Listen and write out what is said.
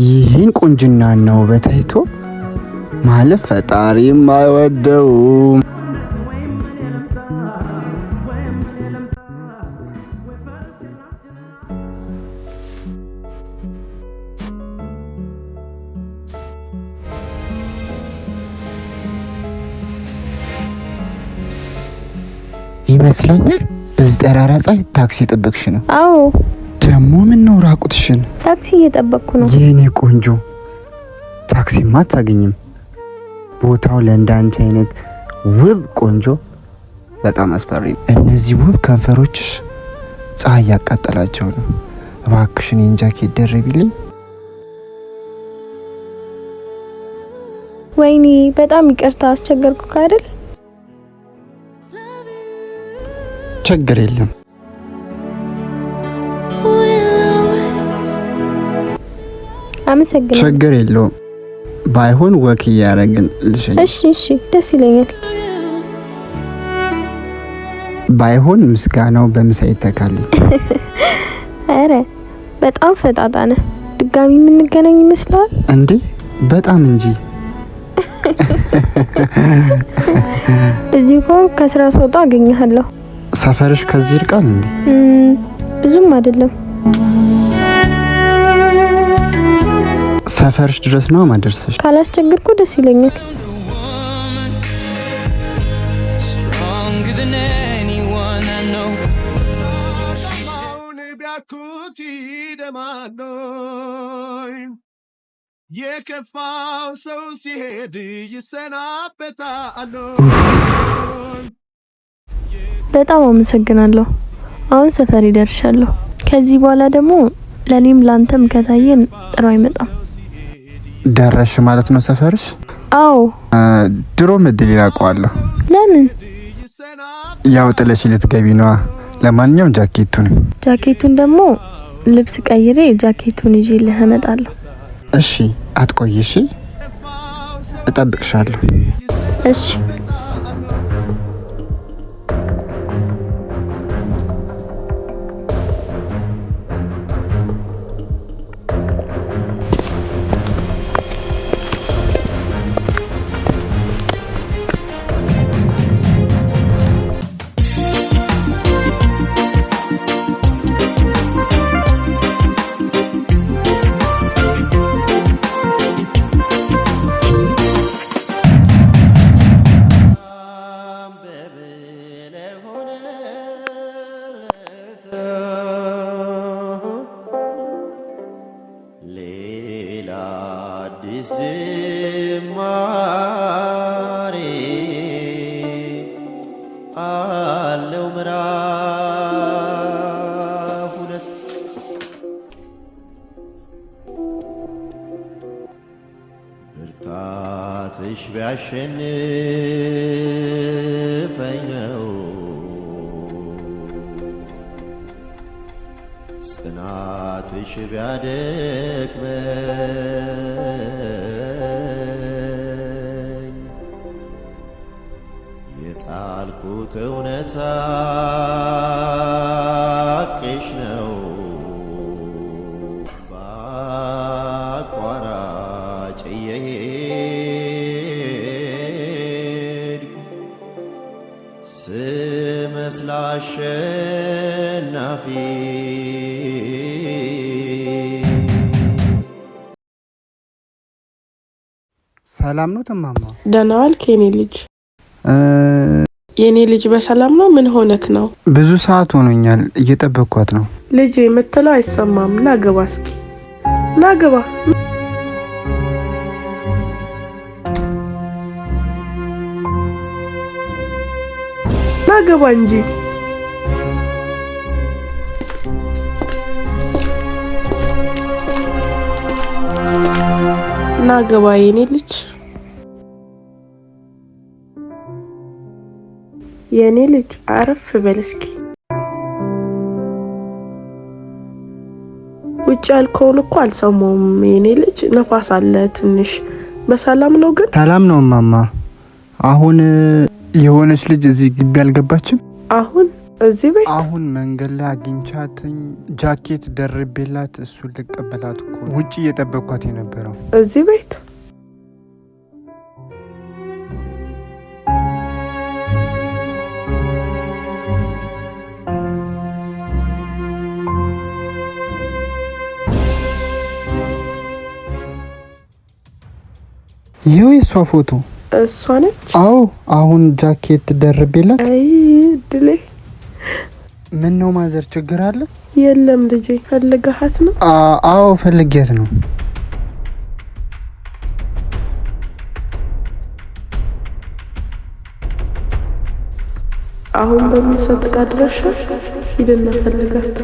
ይህን ቁንጅናና ውበት አይቶ ማለፍ ፈጣሪም አይወደውም። ይመስለኛል በዚህ ጠራራ ፀሐይ ታክሲ ጠበቅሽ ነው? አዎ። ደሞ ምን ነው ራቁትሽን? ታክሲ እየጠበቅኩ ነው። የኔ ቆንጆ ታክሲማ አታገኝም። ቦታው ለእንዳንቺ አይነት ውብ ቆንጆ በጣም አስፈሪ ነው። እነዚህ ውብ ከንፈሮችሽ ፀሐይ ያቃጠላቸው ነው። እባክሽን የኔን ጃኬት ደርቢልኝ። ወይኔ በጣም ይቅርታ አስቸገርኩ አይደል? ችግር የለም። አመሰግናለሁ። ችግር የለውም። ባይሆን ወክ እያደረግን ልሸኝ። እሺ ደስ ይለኛል። ባይሆን ምስጋናው በምሳ ይተካልኝ። አረ በጣም ፈጣጣ ነህ። ድጋሚ የምንገናኝ ይመስላል እንዴ? በጣም እንጂ። እዚህ እንኳን ከስራ ስወጣ አገኘሃለሁ። ሰፈርሽ ከዚህ ይርቃል እንዴ? ብዙም አይደለም። ሰፈርሽ ድረስ ነው ማድረስሽ? ካላስቸገርኩ ደስ ይለኛል። የከፋው ሰው ሲሄድ ይሰናበታል። በጣም አመሰግናለሁ። አሁን ሰፈር ይደርሻለሁ። ከዚህ በኋላ ደግሞ ለኔም ላንተም ከታየን ጥሩ አይመጣም። ደረሽ ማለት ነው ሰፈርሽ? አዎ። ድሮ ምድል ይላቀዋለሁ። ለምን? ያው ጥለሽ ልትገቢ ነዋ። ለማንኛውም ጃኬቱን ደግሞ ልብስ ቀይሬ ጃኬቱን ይዤ ልመጣለሁ። እሺ አትቆይሽ፣ እጠብቅሻለሁ። እሺ ብርታትሽ ቢያሸንፈኝ ነው ጽናትሽ ቢያደክመኝ የጣልኩት እውነታ ቄሽ ነው በአቋራጭ እየሄድኩ ስመስል አሸናፊ ሰላም ነው ተማማ? ደህና ዋልክ የኔ ልጅ? የኔ ልጅ በሰላም ነው? ምን ሆነክ ነው? ብዙ ሰዓት ሆኖኛል እየጠበቅኳት ነው። ልጅ የምትለው አይሰማም። ና ግባ እስኪ ና ግባ። ና ግባ እንጂ ና ግባ የኔ ልጅ። የኔ ልጅ አረፍ በል እስኪ። ውጭ ያልከውን እኮ አልሰማውም የኔ ልጅ። ነፋስ አለ ትንሽ። በሰላም ነው ግን? ሰላም ነው ማማ። አሁን የሆነች ልጅ እዚህ ግቢ አልገባችም? አሁን እዚህ ቤት? አሁን መንገድ ላይ አግኝቻትኝ ጃኬት ደርቤላት እሱ ልቀበላት እኮ ውጪ እየጠበቅኳት የነበረው። እዚህ ቤት? ይኸው የሷ ፎቶ። እሷ ነች? አዎ አሁን ጃኬት ደርቤላት። አይ ድሌ። ምን ነው ማዘር ችግር አለ? የለም ልጄ ፈልገሃት ነው? አዎ ፈልጌያት ነው። አሁን በምሰጥ አድራሻ ሂድና ፈልጋት።